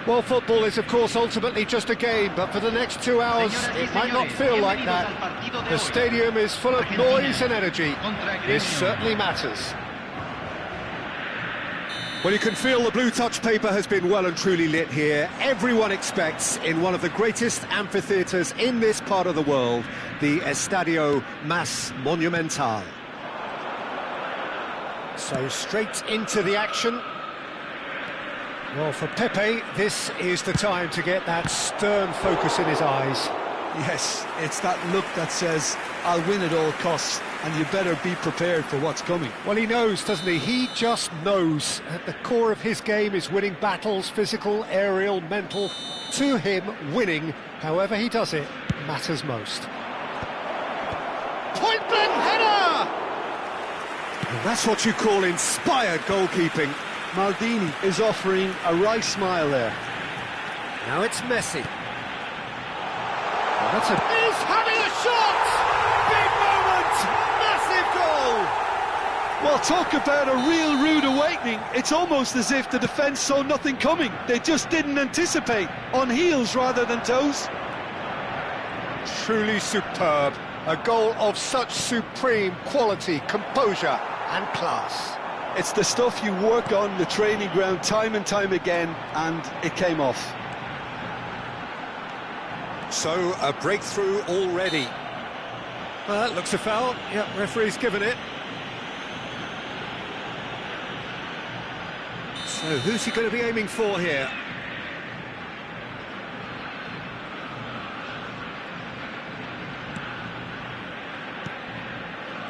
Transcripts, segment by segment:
Well, football is, of course, ultimately just a game, but for the next 2 hours, it might not feel like that. The stadium is full of noise and energy. This certainly matters. Well, you can feel the blue touch paper has been well and truly lit here. Everyone expects, in one of the greatest amphitheatres in this part of the world, the Estadio Más Monumental. So straight into the action. Well, for Pepe, this is the time to get that stern focus in his eyes. Yes, it's that look that says, I'll win at all costs, and you better be prepared for what's coming. Well, he knows, doesn't he? He just knows. At the core of his game is winning battles, physical, aerial, mental. To him, winning, however he does it, matters most. Point-blank header! And that's what you call inspired goalkeeping. Maldini is offering a right smile there. Now it's Messi. Well, that's He's having a shot! Big moment! Massive goal! Well, talk about a real rude awakening. It's almost as if the defence saw nothing coming. They just didn't anticipate. On heels rather than toes. Truly superb. A goal of such supreme quality, composure and class. It's the stuff you work on the training ground time and time again, and it came off. So, a breakthrough already. Well, that looks a foul. Yep, referee's given it. So, who's he going to be aiming for here?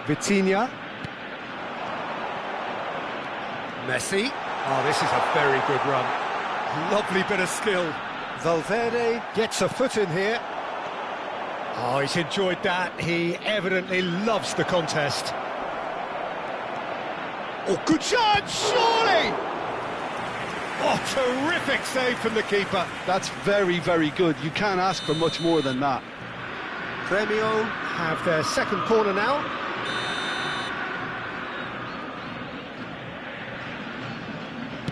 Vitinha. Messi. Oh, this is a very good run. Lovely bit of skill. Valverde gets a foot in here. Oh, he's enjoyed that. He evidently loves the contest. Oh, good chance, surely! Oh, terrific save from the keeper. That's very, very good. You can't ask for much more than that. Grêmio have their second corner now.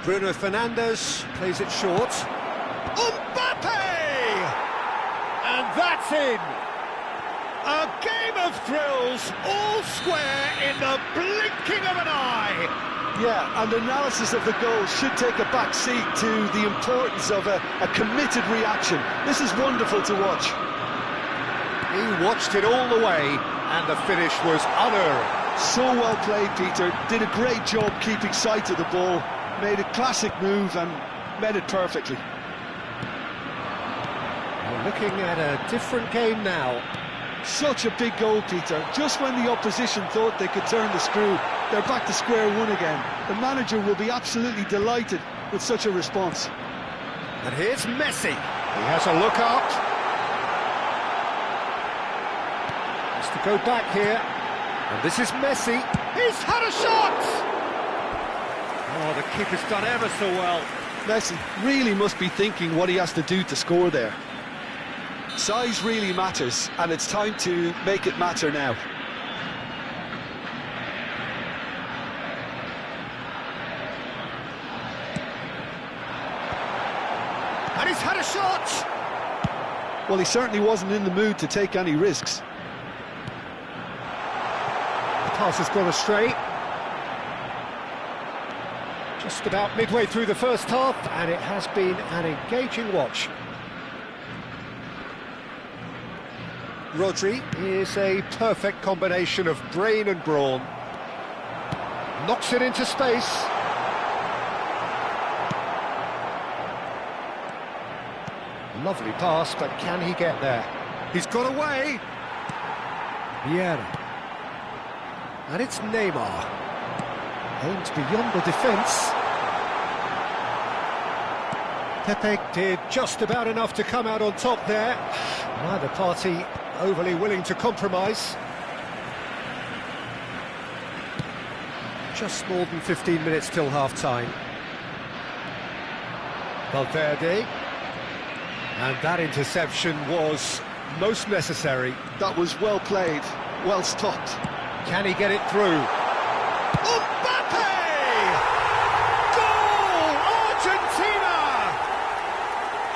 Bruno Fernandes plays it short. Mbappe! And that's in! A game of thrills, all square in the blinking of an eye! Yeah, and analysis of the goal should take a back seat to the importance of a committed reaction. This is wonderful to watch. He watched it all the way, and the finish was unerring. So well played, Peter. Did a great job keeping sight of the ball. Made a classic move and made it perfectly. We're looking at a different game now. Such a big goal, Peter. Just when the opposition thought they could turn the screw, they're back to square one again. The manager will be absolutely delighted with such a response. And here's Messi. He has a look up. Has to go back here. And this is Messi. He's had a shot! Oh, the keeper's done ever so well. Messi really must be thinking what he has to do to score there. Size really matters, and it's time to make it matter now. And he's had a shot! Well, he certainly wasn't in the mood to take any risks. The pass has gone astray. Just about midway through the first half, and it has been an engaging watch. Rodri is a perfect combination of brain and brawn. Knocks it into space. Lovely pass, but can he get there? He's got away. Vieira. And it's Neymar. Aims beyond the defence. Pepe did just about enough to come out on top there. Neither party overly willing to compromise. Just more than 15 minutes till half-time. Valverde. And that interception was most necessary. That was well played, well stopped. Can he get it through? Mbappe! Goal! Argentina!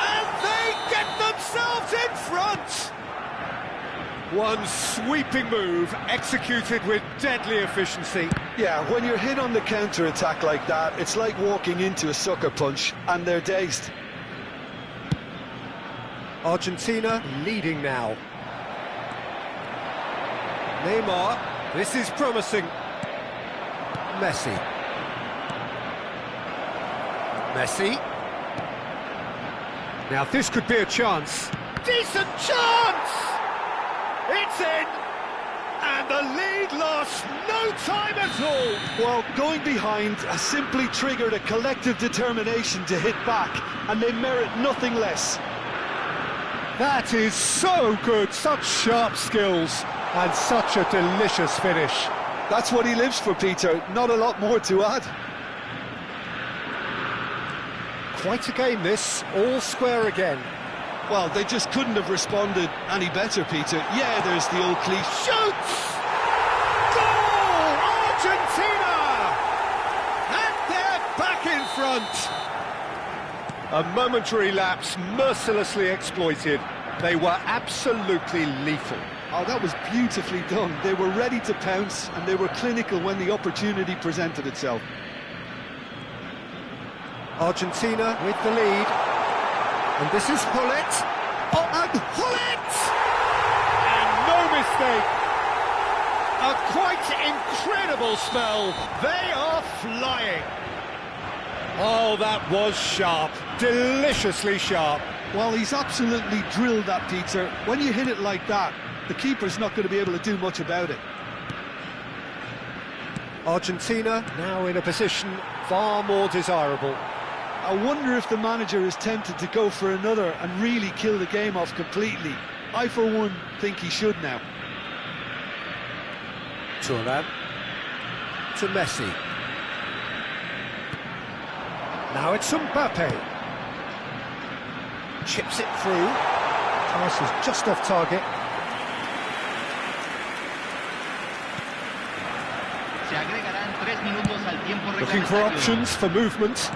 And they get themselves in front! One sweeping move, executed with deadly efficiency. Yeah, when you're hit on the counter-attack like that, it's like walking into a sucker punch, and they're dazed. Argentina leading now. Neymar, this is promising. Messi. Now this could be a chance. Decent chance! It's in! And the lead lasts no time at all! Well, going behind has simply triggered a collective determination to hit back, and they merit nothing less. That is so good, such sharp skills, and such a delicious finish. That's what he lives for, Peter, not a lot more to add. Quite a game this, all square again. Well, they just couldn't have responded any better, Peter. Yeah, there's the old cliche. Shoots! Goal! Argentina! And they're back in front! A momentary lapse mercilessly exploited. They were absolutely lethal. Oh, that was beautifully done. They were ready to pounce, and they were clinical when the opportunity presented itself. Argentina with the lead. And this is Hullet. Oh, and Hullet! And no mistake. A quite incredible spell. They are flying. Oh, that was sharp. Deliciously sharp. Well, he's absolutely drilled that, Peter. When you hit it like that, the keeper's not going to be able to do much about it. Argentina now in a position far more desirable. I wonder if the manager is tempted to go for another and really kill the game off completely. I, for one, think he should now. Thuram to Messi. Now it's Mbappe. Chips it through. Pass is just off target. Looking for options for movement.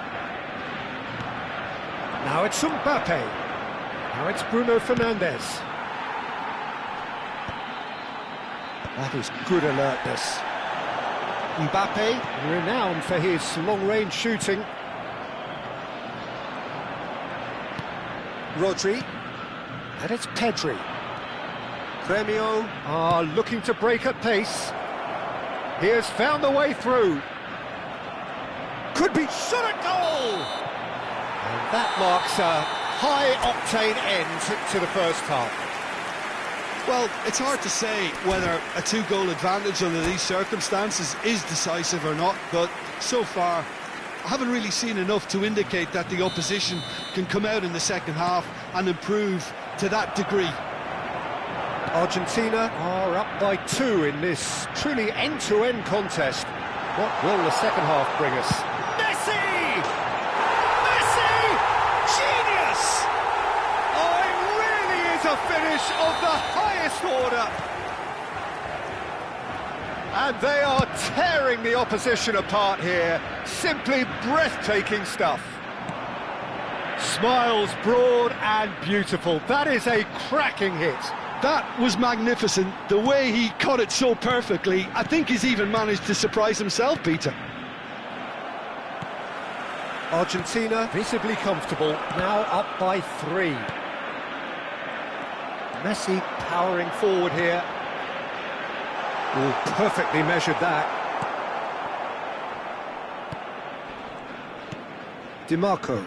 Now it's Mbappe. Now it's Bruno Fernandes. That is good alertness. Mbappe, renowned for his long-range shooting. Rodri. And it's Pedri. Gremio are looking to break at pace. He has found the way through. Could be shot at goal! And that marks a high-octane end to the first half. Well, it's hard to say whether a two-goal advantage under these circumstances is decisive or not, but so far I haven't really seen enough to indicate that the opposition can come out in the second half and improve to that degree. Argentina are up by 2 in this truly end-to-end contest. What will the second half bring us? Messi! Messi! Genius! Oh, it really is a finish of the highest order. And they are tearing the opposition apart here. Simply breathtaking stuff. Smiles broad and beautiful. That is a cracking hit. That was magnificent. The way he caught it so perfectly, I think he's even managed to surprise himself, Peter. Argentina visibly comfortable, now up by 3. Messi powering forward here. Oh, perfectly measured that. DiMarco.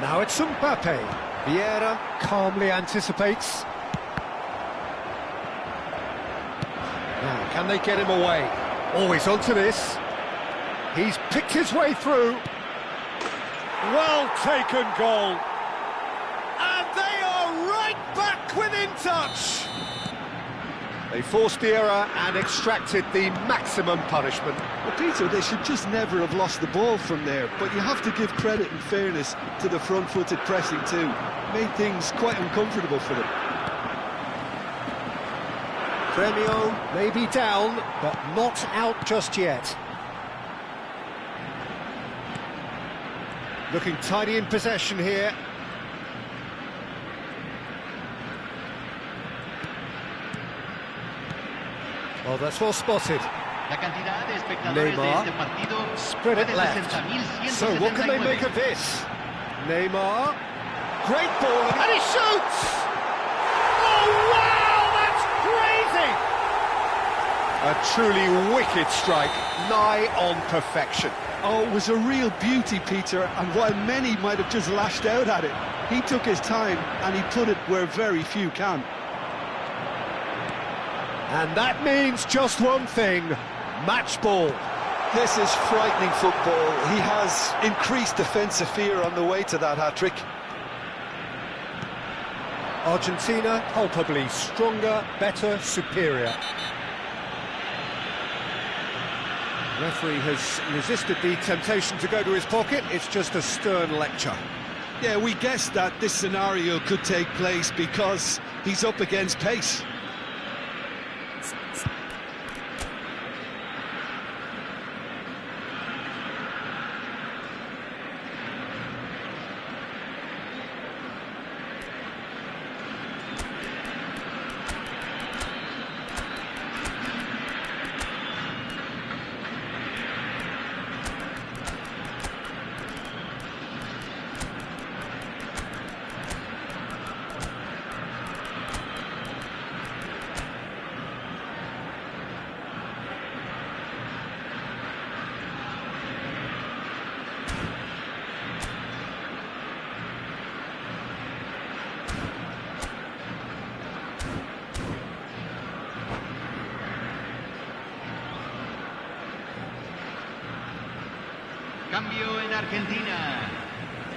Now it's Mbappe. Vieira calmly anticipates. Now, can they get him away? Oh, he's onto this. He's picked his way through. Well taken goal. And they are right back within touch. They forced the error and extracted the maximum punishment. Well, Peter, they should just never have lost the ball from there, but you have to give credit and fairness to the front-footed pressing too. Made things quite uncomfortable for them. Premio may be down, but not out just yet. Looking tidy in possession here. Well, that's well spotted. Neymar, spread it left. So what can they make of this? Neymar, great ball, and he shoots! Oh, wow, that's crazy! A truly wicked strike, nigh on perfection. Oh, it was a real beauty, Peter, and while many might have just lashed out at it, he took his time and he put it where very few can. And that means just one thing, match ball. This is frightening football. He has increased defensive fear on the way to that hat-trick. Argentina, palpably stronger, better, superior. The referee has resisted the temptation to go to his pocket. It's just a stern lecture. Yeah, we guessed that this scenario could take place because he's up against pace. Cambio en Argentina.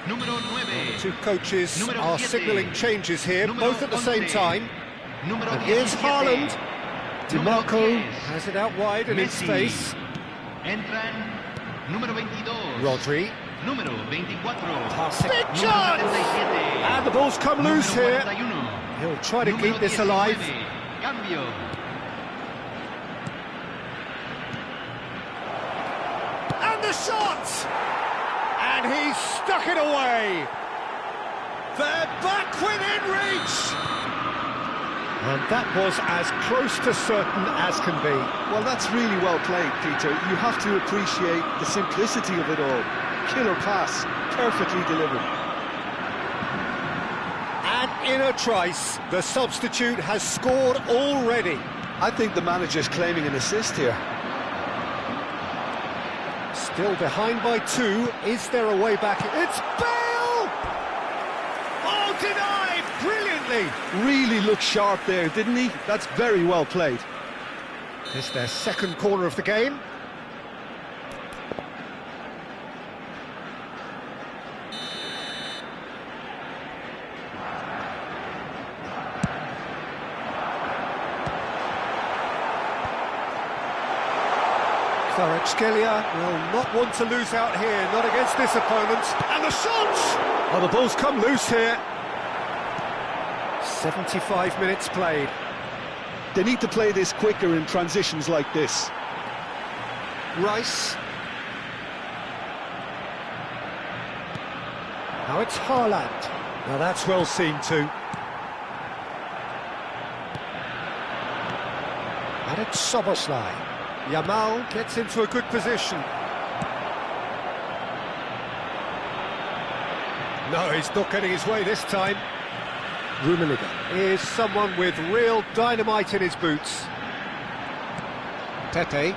Número 9. Two coaches are signalling changes here, both at the same time. Número And here's 17. Haaland. DiMarco 10. has it out wide and in Messi. space. Entran número 22. Rodri. Número 24. Passing. Big Número chance! 77. And the ball's come loose Número here. 41. He'll try to Número keep this alive. 19. Cambio. And the shot! And he's stuck it away. They're back within reach. And that was as close to certain as can be. Well, that's really well played, Peter. You have to appreciate the simplicity of it all. Killer pass, perfectly delivered. And in a trice, the substitute has scored already. I think the manager's claiming an assist here. Still behind by 2. Is there a way back? It's Bale! Oh, denied! Brilliantly! Really looked sharp there, didn't he? That's very well played. It's their second corner of the game. Kvaratskhelia will not want to lose out here, not against this opponent. And the shot! Oh, the ball's come loose here. 75 minutes played. They need to play this quicker in transitions like this. Rice. Now it's Haaland. Now that's well seen too. And it's Szoboszlai. Yamal gets into a good position. No, he's not getting his way this time. Rummenigge is someone with real dynamite in his boots. Pepe.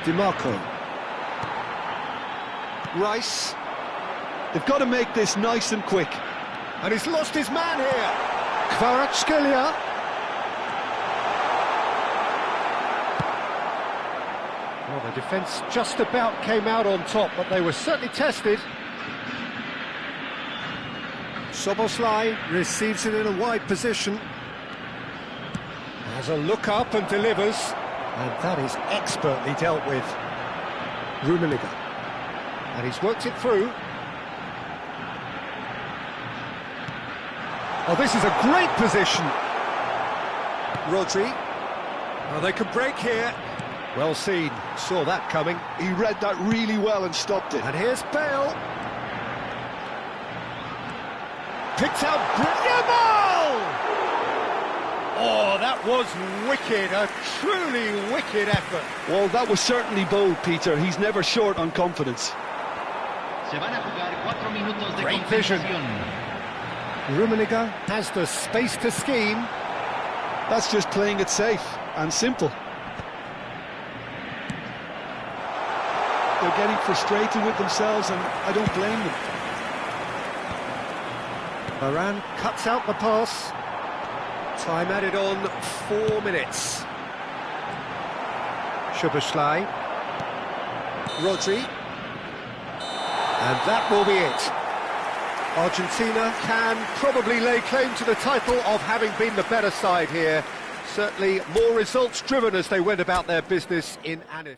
DiMarco. Rice. They've got to make this nice and quick. And he's lost his man here. Kvaratskhelia. Well, the defence just about came out on top, but they were certainly tested. Soboslai receives it in a wide position. Has a look up and delivers. And that is expertly dealt with. Rummenigge. And he's worked it through. Oh, this is a great position. Rodri. Oh, they can break here. Well seen. Saw that coming. He read that really well and stopped it. And here's Bale. Picked out Yamal! Oh, that was wicked. A truly wicked effort. Well, that was certainly bold, Peter. He's never short on confidence. Se van a jugar 4 minutos de Great vision. compensación. Rummenigge has the space to scheme. That's just playing it safe and simple. They're getting frustrated with themselves, and I don't blame them. Varane cuts out the pass. Time added on 4 minutes. Szoboszlai. Rodri. And that will be it. Argentina can probably lay claim to the title of having been the better side here. Certainly more results driven as they went about their business in Anif.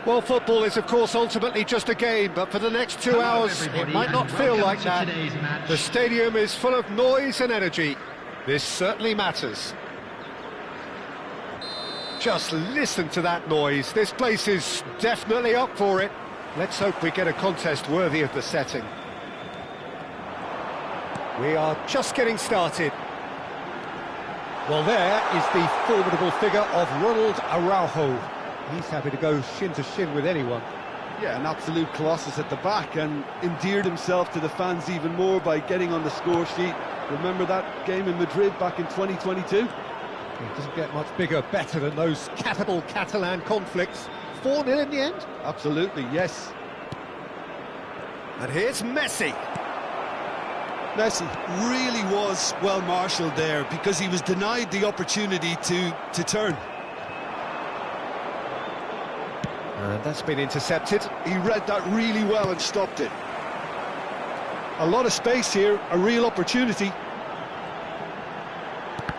Well, football is, of course, ultimately just a game, but for the next 2 hours, it might not feel like that. The stadium is full of noise and energy. This certainly matters. Just listen to that noise. This place is definitely up for it. Let's hope we get a contest worthy of the setting. We are just getting started. Well, there is the formidable figure of Ronald Araujo. He's happy to go shin to shin with anyone. Yeah, an absolute colossus at the back, and endeared himself to the fans even more by getting on the score sheet. Remember that game in Madrid back in 2022? It doesn't get much bigger, better than those capital Catalan conflicts. 4-0 in the end? Absolutely, yes. And here's Messi. Messi really was well marshalled there because he was denied the opportunity to turn. And that's been intercepted. He read that really well and stopped it. A lot of space here, a real opportunity.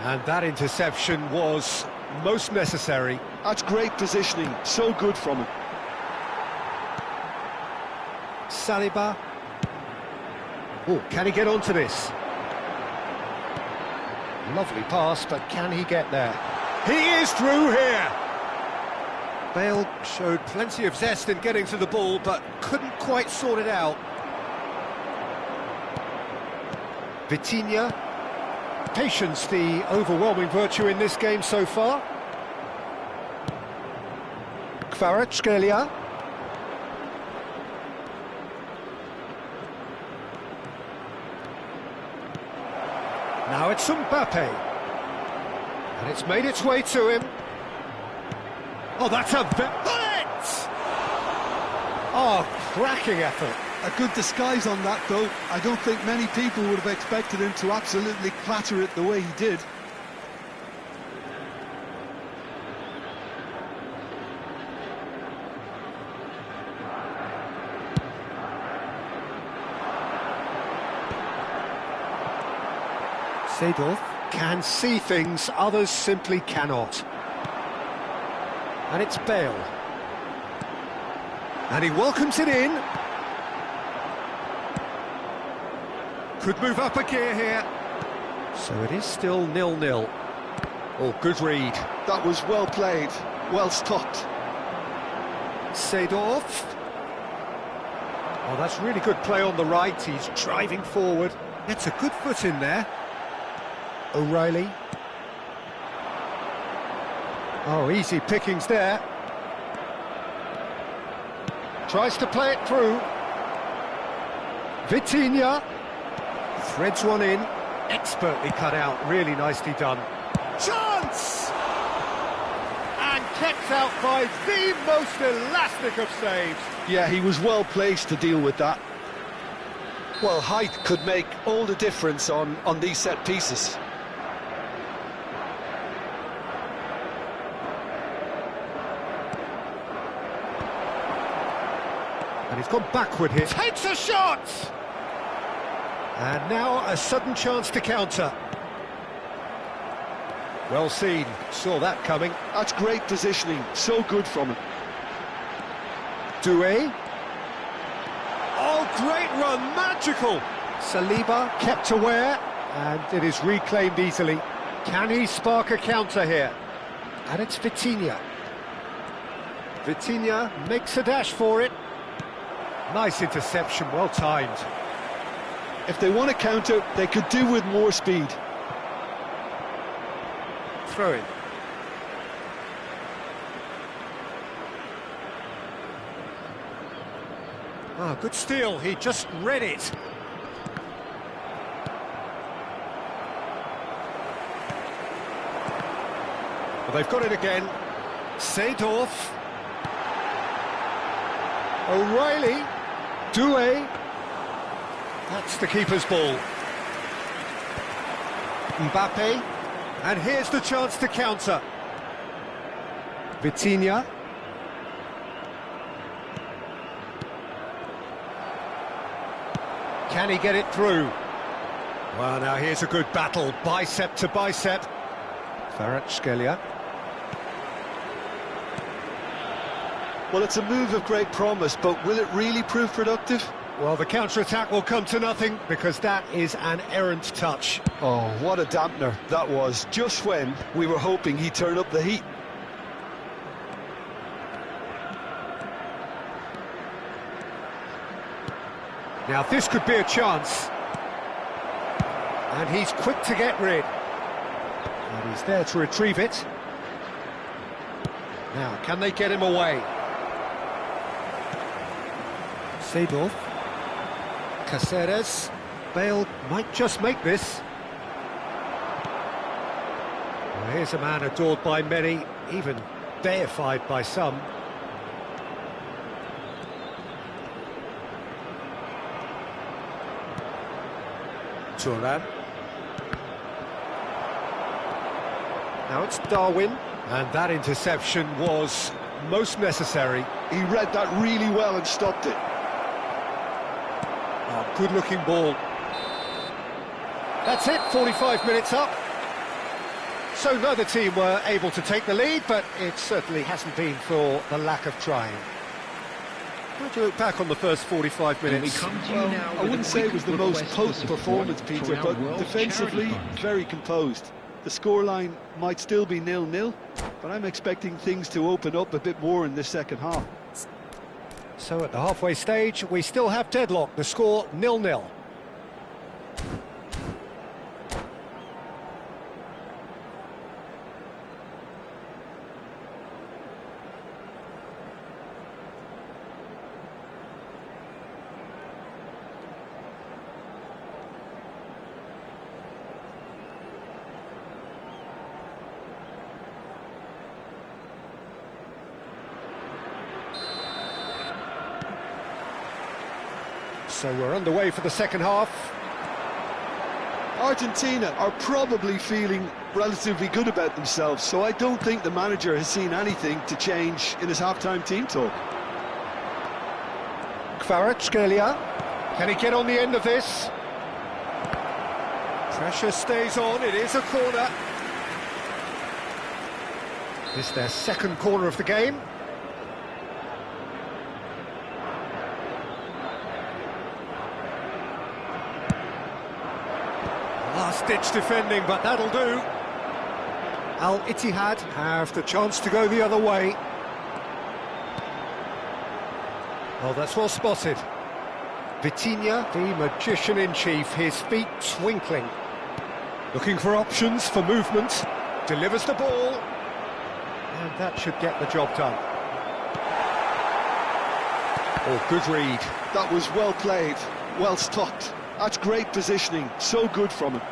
And that interception was most necessary. That's great positioning, so good from him. Saliba. Oh, can he get onto this? Lovely pass, but can he get there? He is through here! Bale showed plenty of zest in getting to the ball, but couldn't quite sort it out. Vitinha. Patience, the overwhelming virtue in this game so far. Kvaratskhelia. Now it's Mbappe. And it's made its way to him. Oh, that's a bullet! Oh, cracking effort. A good disguise on that, though. I don't think many people would have expected him to absolutely clatter it the way he did. Seedorf can see things others simply cannot. And it's Bale. And he welcomes it in. Could move up a gear here. So it is still 0-0. Oh, good read. That was well played, well stopped. Seedorf. Oh, that's really good play on the right. He's driving forward. Gets a good foot in there. O'Reilly. Oh, easy pickings there. Tries to play it through. Vitinha. Threads one in. Expertly cut out. Really nicely done. Chance! And kept out by the most elastic of saves. Yeah, he was well placed to deal with that. Well, height could make all the difference on these set pieces. And he's gone backward here. Takes a shot! And now a sudden chance to counter. Well seen, saw that coming. That's great positioning, so good from him. Doué. Oh, great run, magical! Saliba kept aware, and it is reclaimed easily. Can he spark a counter here? And it's Vitinha. Vitinha makes a dash for it. Nice interception, well timed. If they want to counter, they could do with more speed. Throw it. Ah, good steal, he just read it. Well, they've got it again. Seedorf. O'Reilly. Doué. That's the keeper's ball. Mbappe. And here's the chance to counter. Vitinha. Can he get it through? Well, now here's a good battle, bicep to bicep. Kvaratskhelia. Well, it's a move of great promise, but will it really prove productive? Well, the counter-attack will come to nothing because that is an errant touch. Oh, what a dampener that was, just when we were hoping he'd turn up the heat. Now, this could be a chance. And he's quick to get rid. And he's there to retrieve it. Now, can they get him away? Seedorf. Caceres. Bale might just make this. Well, here's a man adored by many, even deified by some. Turan. Now it's Darwin, and that interception was most necessary. He read that really well and stopped it. Oh, good-looking ball. That's it, 45 minutes up. So neither team were able to take the lead, but it certainly hasn't been for the lack of trying. How do you look back on the first 45 minutes? Well, I wouldn't say it was the most potent performance, Peter, but defensively, very composed. The scoreline might still be 0-0, but I'm expecting things to open up a bit more in this second half. So at the halfway stage, we still have deadlock, the score 0-0. So we're underway for the second half. Argentina are probably feeling relatively good about themselves, so I don't think the manager has seen anything to change in his half-time team talk. Kvaratskhelia, can he get on the end of this? Pressure stays on, it is a corner. It's their second corner of the game. Last-ditch defending, but that'll do. Al-Ittihad have the chance to go the other way. Oh, that's well spotted. Vitinha, the magician-in-chief, his feet twinkling. Looking for options for movement. Delivers the ball. And that should get the job done. Oh, good read. That was well played, well stopped. That's great positioning, so good from him.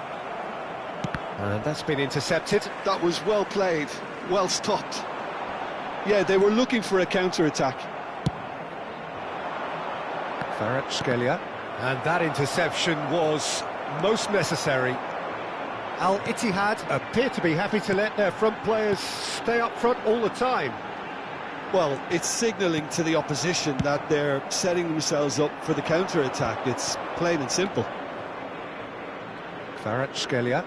And that's been intercepted. That was well played, well stopped. Yeah, they were looking for a counter-attack. Kvaratskhelia. And that interception was most necessary. Al-Ittihad appear to be happy to let their front players stay up front all the time. Well, it's signalling to the opposition that they're setting themselves up for the counter-attack. It's plain and simple. Kvaratskhelia.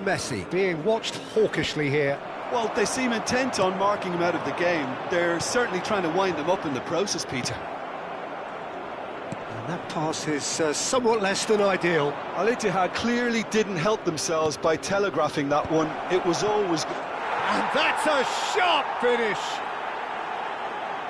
Messi being watched hawkishly here. Well, they seem intent on marking him out of the game. They're certainly trying to wind them up in the process, Peter. And that pass is somewhat less than ideal. Al-Ittihad clearly didn't help themselves by telegraphing that one. It was always... And that's a sharp finish!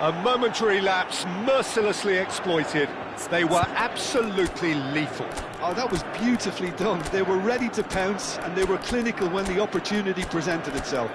A momentary lapse mercilessly exploited. They were absolutely lethal. Oh, that was beautifully done. They were ready to pounce, and they were clinical when the opportunity presented itself.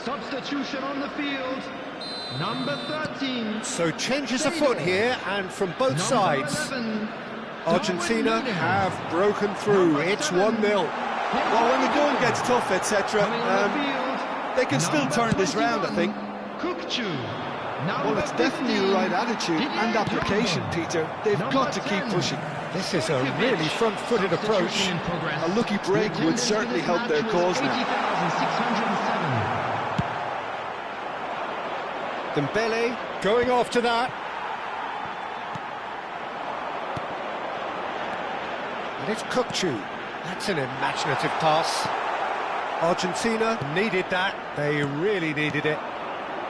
Substitution on the field. Number 13. So changes afoot here, and from both sides. 11, Argentina have broken through. It's 1-0. Well, when the going gets tough, etc., they can still turn this round, I think. Well, it's definitely the right attitude and application, Peter. They've got to keep pushing. This is a really front-footed approach. A lucky break would certainly help their cause now. Dembele going after that. And it's Kukçu. That's an imaginative pass. Argentina needed that. They really needed it.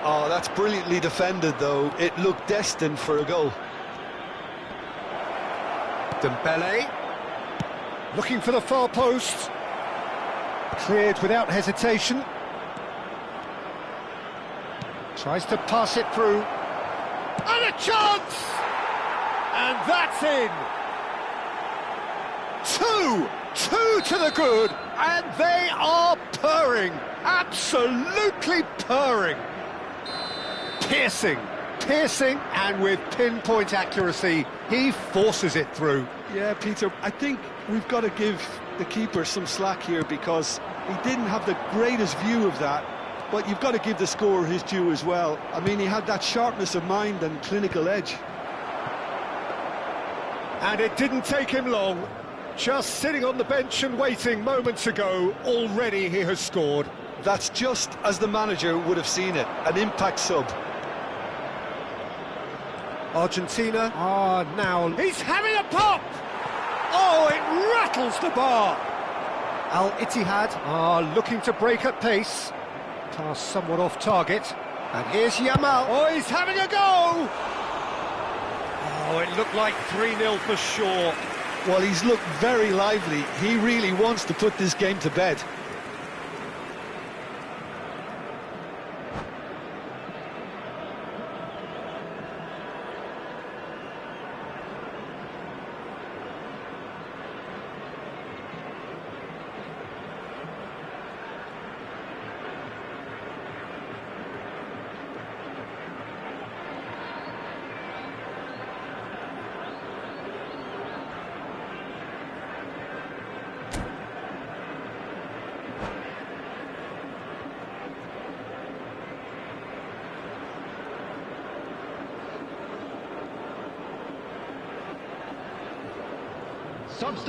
Oh, that's brilliantly defended, though. It looked destined for a goal. Dembele looking for the far post. Cleared without hesitation. Tries to pass it through. And a chance! And that's in! Two to the good, and they are purring. Absolutely purring. Piercing, and with pinpoint accuracy, he forces it through. Yeah, Peter, I think we've got to give the keeper some slack here because he didn't have the greatest view of that. But you've got to give the scorer his due as well. I mean, he had that sharpness of mind and clinical edge. And it didn't take him long. Just sitting on the bench and waiting moments ago, already he has scored. That's just as the manager would have seen it, an impact sub. Argentina are now... He's having a pop! Oh, it rattles the bar! Al Ittihad are looking to break at pace. Pass somewhat off target. And here's Yamal. Oh, he's having a go! Oh, it looked like 3-0 for sure. Well, he's looked very lively. He really wants to put this game to bed.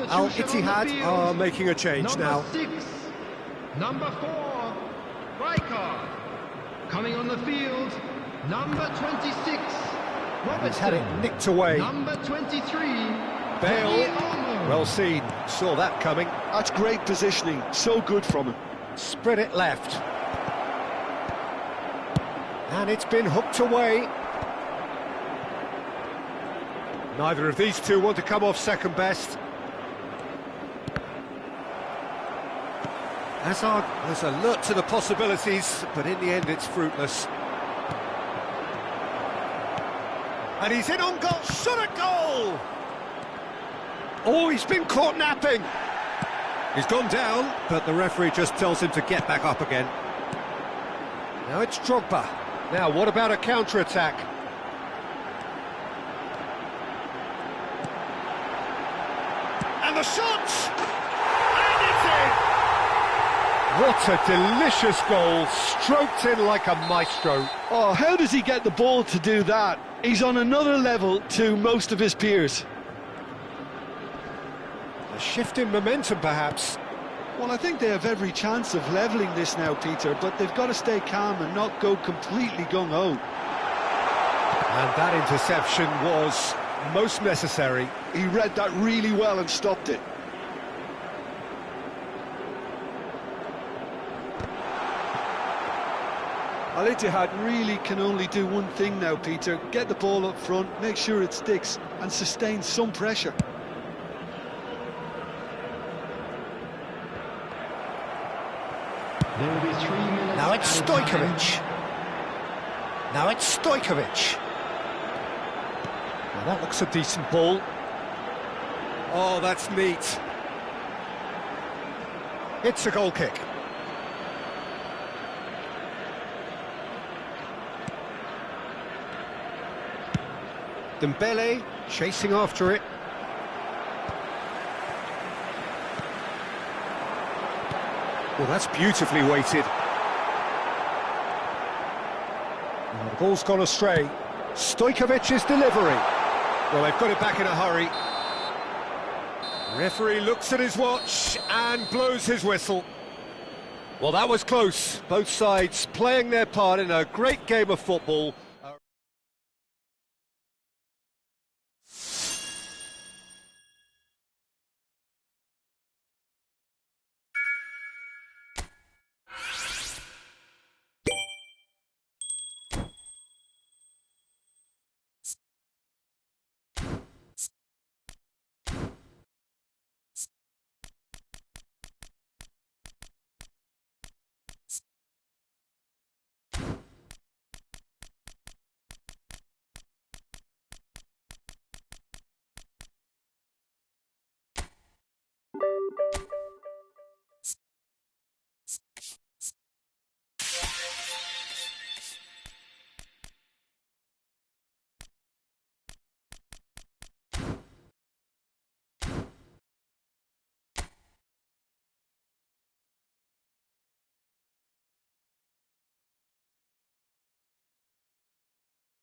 Al Ittihad are making a change now. Number 6, number 4, Rijkaard. Coming on the field, number 26, Robertson. He's had it nicked away. Number 23, Bale, well seen, saw that coming. That's great positioning, so good from him. Spread it left. And it's been hooked away. Neither of these two want to come off second best. Hazard was alert to the possibilities, but in the end it's fruitless. And he's in on goal, shot at goal! Oh, he's been caught napping! He's gone down, but the referee just tells him to get back up again. Now it's Drogba. Now, what about a counter-attack? And the shot! And it's in! What a delicious goal, stroked in like a maestro. Oh, how does he get the ball to do that? He's on another level to most of his peers. A shift in momentum, perhaps. Well, I think they have every chance of levelling this now, Peter, but they've got to stay calm and not go completely gung-ho. And that interception was most necessary. He read that really well and stopped it. Al Ittihad really can only do one thing now, Peter. Get the ball up front, make sure it sticks, and sustain some pressure. There will be 3 minutes. Now it's Stojkovic. Now it's Stojkovic. Now that looks a decent ball. Oh, that's neat. It's a goal kick. Dembele chasing after it. Well, that's beautifully weighted. Now, the ball's gone astray. Stojkovic's delivery. Well, they've got it back in a hurry. Referee looks at his watch and blows his whistle. Well, that was close. Both sides playing their part in a great game of football.